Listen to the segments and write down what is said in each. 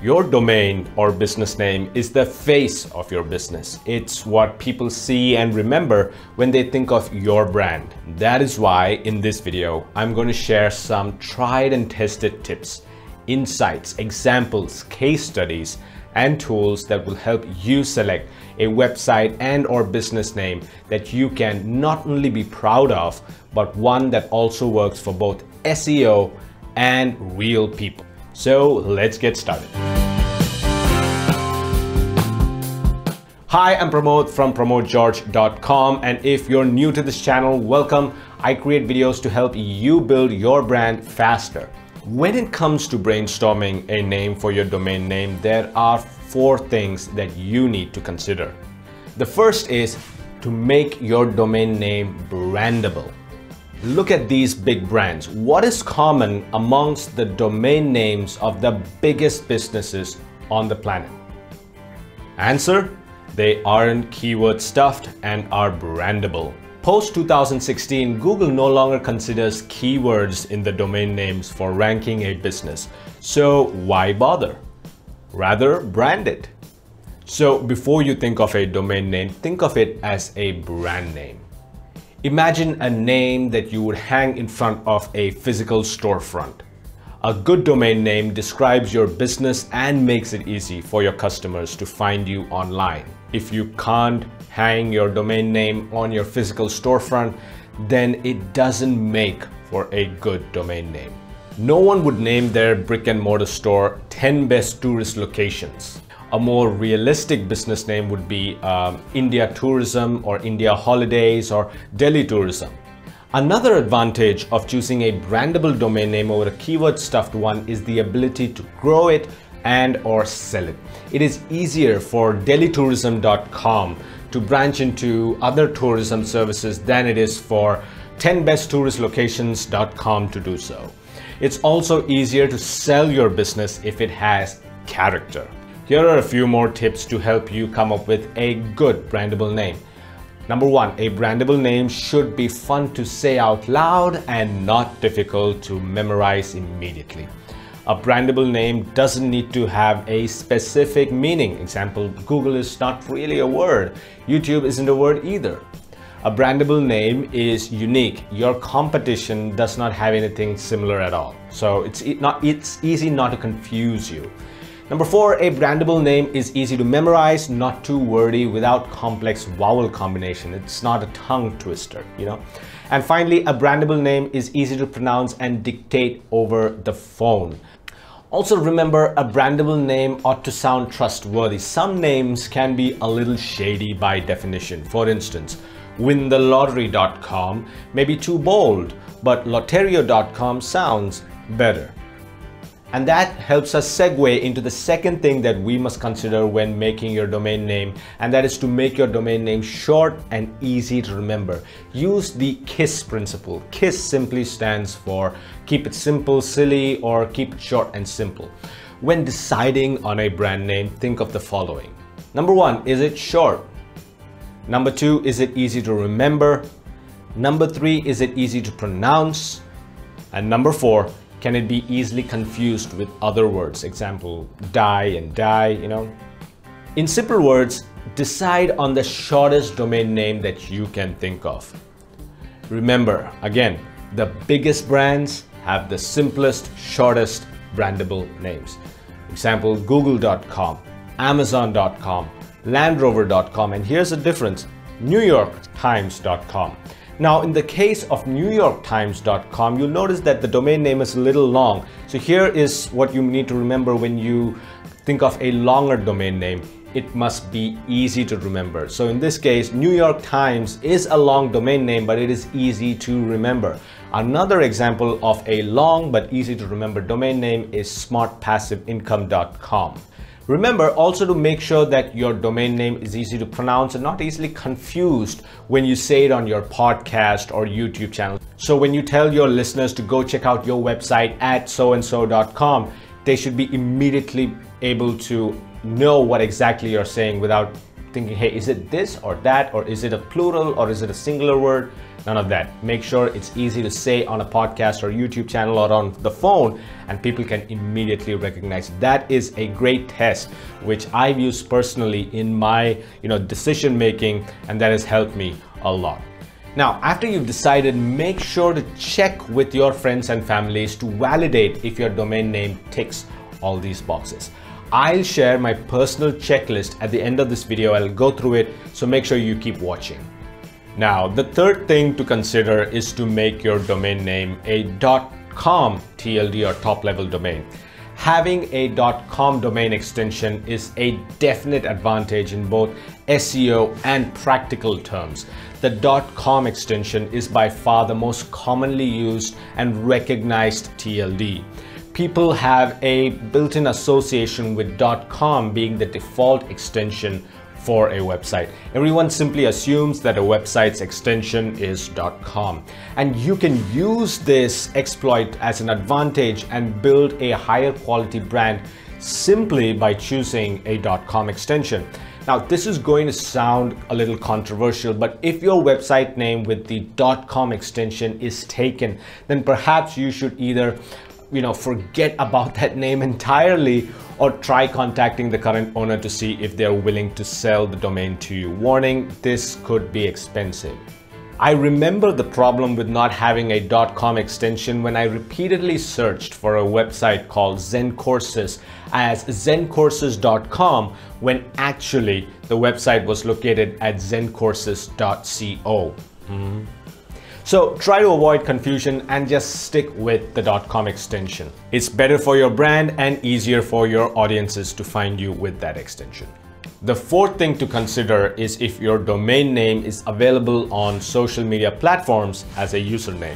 Your domain or business name is the face of your business. It's what people see and remember when they think of your brand. That is why in this video, I'm going to share some tried and tested tips, insights, examples, case studies, and tools that will help you select a website and or business name that you can not only be proud of, but one that also works for both SEO and real people. So let's get started. Hi, I'm Pramod from PramodGeorge.com, and if you're new to this channel, welcome. I create videos to help you build your brand faster. When it comes to brainstorming a name for your domain name, there are 4 things that you need to consider. The first is to make your domain name brandable. Look at these big brands. What is common amongst the domain names of the biggest businesses on the planet? Answer: they aren't keyword stuffed and are brandable. Post 2016, Google no longer considers keywords in the domain names for ranking a business. So why bother? Rather, brand it. So before you think of a domain name, think of it as a brand name. Imagine a name that you would hang in front of a physical storefront. A good domain name describes your business and makes it easy for your customers to find you online. If you can't hang your domain name on your physical storefront, then it doesn't make for a good domain name. No one would name their brick and mortar store 10 best tourist locations. A more realistic business name would be India Tourism or India Holidays or Delhi Tourism. Another advantage of choosing a brandable domain name over a keyword stuffed one is the ability to grow it and or sell it. It is easier for delhitourism.com to branch into other tourism services than it is for 10besttouristlocations.com to do so. It's also easier to sell your business if it has character. Here are a few more tips to help you come up with a good brandable name. Number 1, a brandable name should be fun to say out loud and not difficult to memorize immediately. A brandable name doesn't need to have a specific meaning. Example, Google is not really a word. YouTube isn't a word either. A brandable name is unique. Your competition does not have anything similar at all. So it's easy not to confuse you. Number 4, a brandable name is easy to memorize, not too wordy, without complex vowel combination. It's not a tongue twister, you know. And finally, a brandable name is easy to pronounce and dictate over the phone. Also remember, a brandable name ought to sound trustworthy. Some names can be a little shady by definition. For instance, winthelottery.com may be too bold, but loterio.com sounds better. And that helps us segue into the second thing that we must consider when making your domain name, and that is to make your domain name short and easy to remember. Use the KISS principle. KISS simply stands for keep it simple, silly, or keep it short and simple. When deciding on a brand name, think of the following. Number 1, is it short? Number 2, is it easy to remember? Number 3, is it easy to pronounce? And number 4, can it be easily confused with other words? Example, die and die, you know. In simple words, decide on the shortest domain name that you can think of. Remember, again, the biggest brands have the simplest, shortest brandable names. Example, google.com, amazon.com, landrover.com, and here's the difference, newyorktimes.com. Now, in the case of newyorktimes.com, you'll notice that the domain name is a little long. So here is what you need to remember when you think of a longer domain name. It must be easy to remember. So in this case, New York Times is a long domain name, but it is easy to remember. Another example of a long but easy to remember domain name is smartpassiveincome.com. Remember also to make sure that your domain name is easy to pronounce and not easily confused when you say it on your podcast or YouTube channel. So when you tell your listeners to go check out your website at soandso.com, they should be immediately able to know what exactly you're saying without thinking, hey, is it this or that, or is it a plural, or is it a singular word? None of that. Make sure it's easy to say on a podcast or YouTube channel or on the phone, and people can immediately recognize it. That is a great test, which I've used personally in my decision making, and that has helped me a lot. Now, after you've decided, make sure to check with your friends and families to validate if your domain name ticks all these boxes. I'll share my personal checklist at the end of this video. I'll go through it, so make sure you keep watching. Now, the third thing to consider is to make your domain name a .com TLD or top level domain. Having a .com domain extension is a definite advantage in both SEO and practical terms. The .com extension is by far the most commonly used and recognized TLD. People have a built-in association with .com being the default extension for a website. Everyone simply assumes that a website's extension is .com, and you can use this exploit as an advantage and build a higher quality brand simply by choosing a .com extension. Now, this is going to sound a little controversial, but if your website name with the .com extension is taken, then perhaps you should either forget about that name entirely, or try contacting the current owner to see if they're willing to sell the domain to you. Warning, this could be expensive. I remember the problem with not having a .com extension when I repeatedly searched for a website called Zen Courses as zencourses.com, when actually the website was located at zencourses.co. So try to avoid confusion and just stick with the .com extension. It's better for your brand and easier for your audiences to find you with that extension. The fourth thing to consider is if your domain name is available on social media platforms as a username.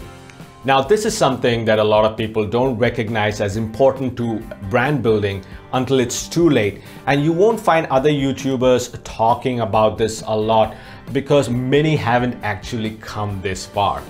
Now, this is something that a lot of people don't recognize as important to brand building until it's too late, and you won't find other YouTubers talking about this a lot because many haven't actually come this far.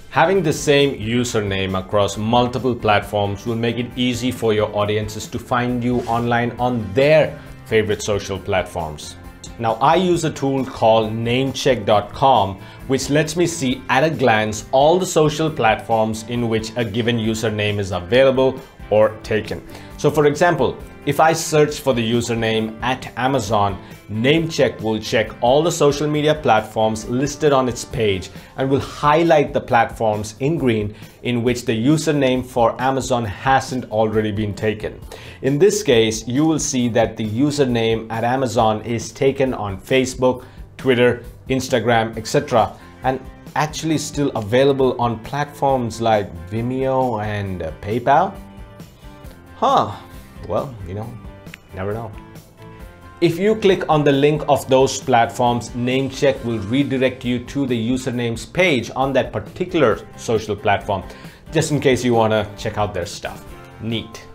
Having the same username across multiple platforms will make it easy for your audiences to find you online on their favorite social platforms. Now, I use a tool called namecheck.com, which lets me see at a glance all the social platforms in which a given username is available or taken. So for example, if I search for the username at Amazon, Namecheck will check all the social media platforms listed on its page and will highlight the platforms in green in which the username for Amazon hasn't already been taken. In this case, you will see that the username at Amazon is taken on Facebook, Twitter, Instagram, etc., and actually still available on platforms like Vimeo and PayPal. Well, never know. If you click on the link of those platforms, Namecheck will redirect you to the usernames page on that particular social platform, just in case you want to check out their stuff. Neat.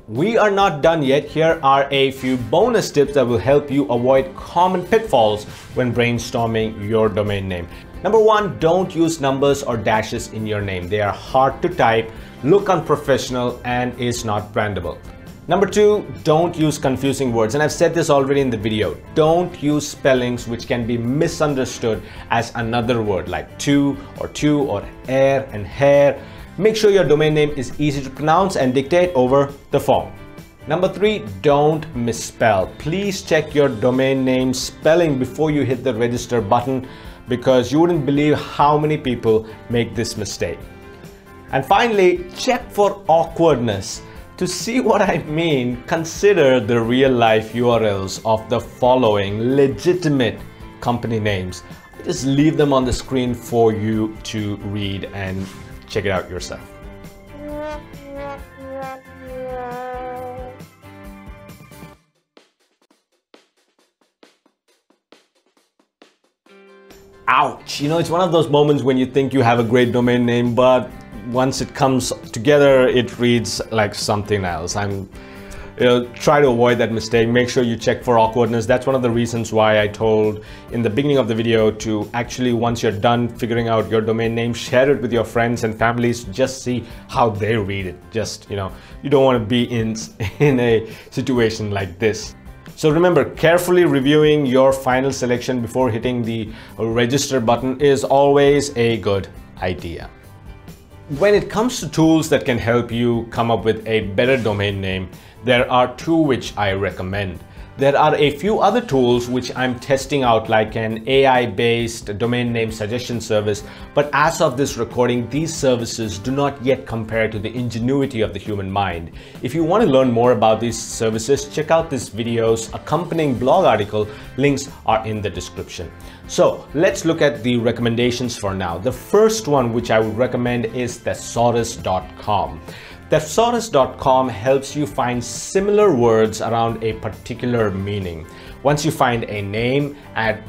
We are not done yet. Here are a few bonus tips that will help you avoid common pitfalls when brainstorming your domain name. Number one, don't use numbers or dashes in your name. They are hard to type, look unprofessional, and is not brandable. Number two, don't use confusing words. And I've said this already in the video. Don't use spellings which can be misunderstood as another word like two or air and hair. Make sure your domain name is easy to pronounce and dictate over the phone. Number three, don't misspell. Please check your domain name spelling before you hit the register button, because you wouldn't believe how many people make this mistake. And finally, check for awkwardness. To see what I mean, consider the real-life URLs of the following legitimate company names. I just leave them on the screen for you to read and check it out yourself. Ouch! It's one of those moments when you think you have a great domain name, but once it comes together, it reads like something else. Try to avoid that mistake. Make sure you check for awkwardness. That's one of the reasons why I told in the beginning of the video to actually, once you're done figuring out your domain name, share it with your friends and families. Just see how they read it. You don't want to be in a situation like this. So remember, carefully reviewing your final selection before hitting the register button is always a good idea. When it comes to tools that can help you come up with a better domain name, there are two which I recommend. There are a few other tools which I'm testing out, like an AI-based domain name suggestion service, but as of this recording, these services do not yet compare to the ingenuity of the human mind. If you want to learn more about these services, check out this video's accompanying blog article. Links are in the description. So let's look at the recommendations for now. The first one which I would recommend is thesaurus.com. Thesaurus.com helps you find similar words around a particular meaning. Once you find a name,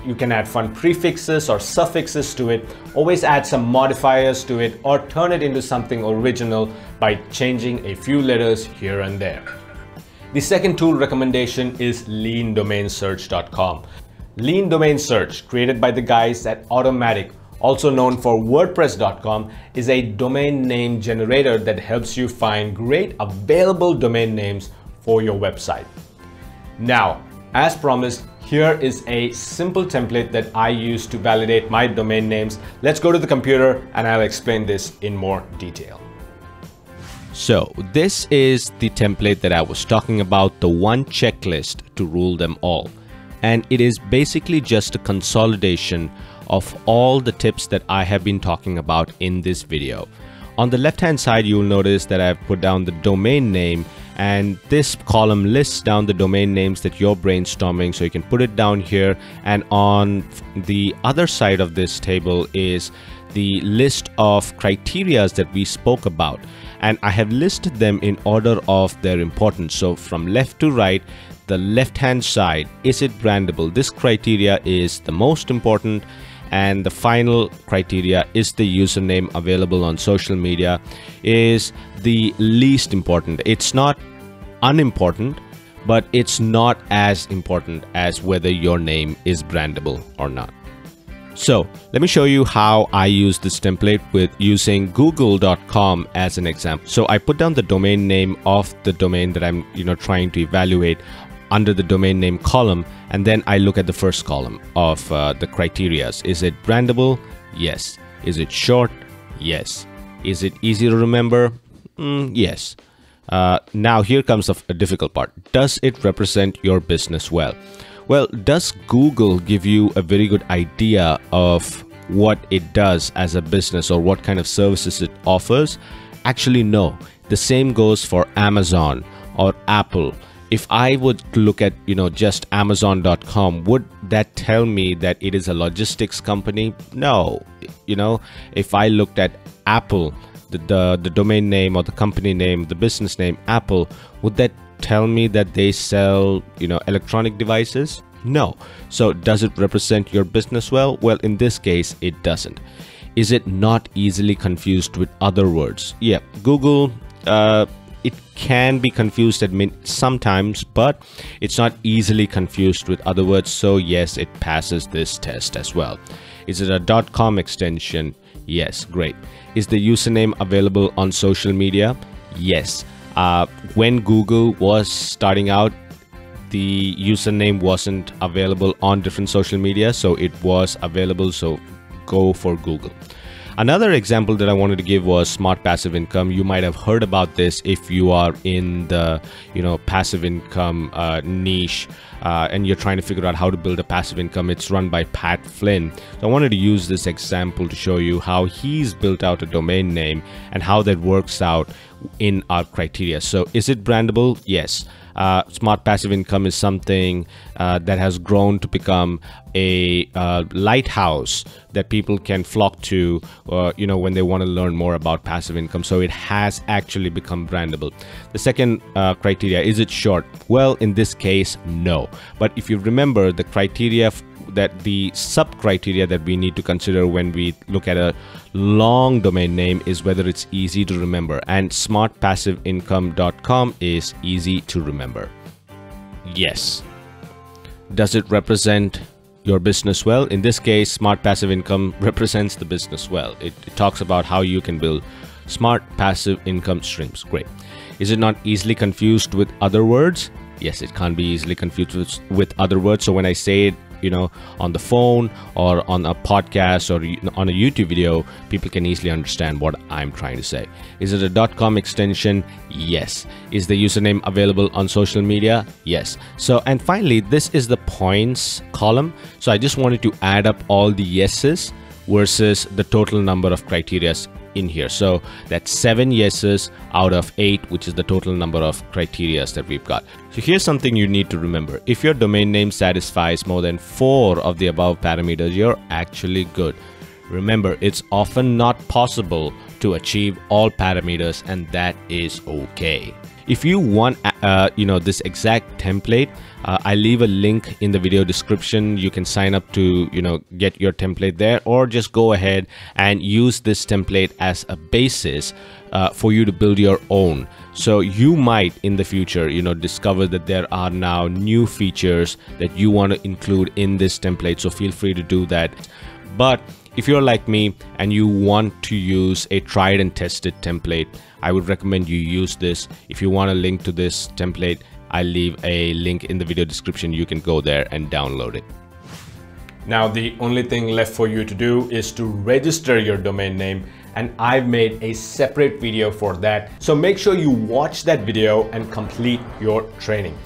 you can add fun prefixes or suffixes to it, always add some modifiers to it, or turn it into something original by changing a few letters here and there. The second tool recommendation is leandomainsearch.com. Lean Domain Search, created by the guys at Automatic, also known for WordPress.com, is a domain name generator that helps you find great available domain names for your website. Now, as promised, here is a simple template that I use to validate my domain names. Let's go to the computer and I'll explain this in more detail. So this is the template that I was talking about, the one checklist to rule them all. And it is basically just a consolidation of all the tips that I have been talking about in this video. On the left hand side, you'll notice that I've put down the domain name, and this column lists down the domain names that you're brainstorming, so you can put it down here. And on the other side of this table is the list of criteria that we spoke about, and I have listed them in order of their importance. So from left to right, the left hand side, is it brandable? This criteria is the most important, and the final criteria, is the username available on social media, is the least important. It's not unimportant, but it's not as important as whether your name is brandable or not. So let me show you how I use this template with using google.com as an example. So I put down the domain name of the domain that I'm trying to evaluate under the domain name column, and then I look at the first column of the criterias. Is it brandable? Yes. Is it short? Yes. Is it easy to remember? Yes. Now here comes a difficult part. Does it represent your business well? Well, does Google give you a very good idea of what it does as a business or what kind of services it offers? Actually, no. The same goes for Amazon or Apple. If I would look at, just Amazon.com, would that tell me that it is a logistics company? No. If I looked at Apple, the domain name or the company name, the business name, Apple, would that tell me that they sell, electronic devices? No. So does it represent your business well? Well, in this case, it doesn't. Is it not easily confused with other words? Yeah, Google, it can be confused sometimes, but it's not easily confused with other words. So yes, it passes this test as well. Is it a .com extension? Yes, great. Is the username available on social media? Yes. When Google was starting out, the username wasn't available on different social media, so it was available, so go for Google. Another example that I wanted to give was smart passive income. You might have heard about this if you are in the passive income niche and you're trying to figure out how to build a passive income. It's run by Pat Flynn. So I wanted to use this example to show you how he's built out a domain name and how that works out in our criteria. So is it brandable? Yes. Smart passive income is something that has grown to become a lighthouse that people can flock to when they want to learn more about passive income. So it has actually become brandable. The second criteria, is it short? Well, in this case, no. But if you remember, the criteria the sub criteria that we need to consider when we look at a long domain name is whether it's easy to remember, and smartpassiveincome.com is easy to remember. Yes. Does it represent your business well? In this case, smart passive income represents the business well. It talks about how you can build Smart passive income streams. Great. Is it not easily confused with other words? Yes, it can't be easily confused with other words. So when I say it, on the phone or on a podcast or on a YouTube video, people can easily understand what I'm trying to say. Is it a .com extension? Yes. Is the username available on social media? Yes. So, and finally, this is the points column. So I just wanted to add up all the yeses versus the total number of criteria in here. So that's 7 yeses out of 8, which is the total number of criteria that we've got. So here's something you need to remember. If your domain name satisfies more than 4 of the above parameters, you're actually good. Remember, it's often not possible to achieve all parameters, and that is okay. If you want this exact template, I leave a link in the video description. You can sign up to get your template there, or just go ahead and use this template as a basis for you to build your own. So you might in the future discover that there are now new features that you want to include in this template, so feel free to do that. But if you're like me and you want to use a tried and tested template, I would recommend you use this. If you want a link to this template, I'll leave a link in the video description. You can go there and download it. Now, the only thing left for you to do is to register your domain name, and I've made a separate video for that. So make sure you watch that video and complete your training.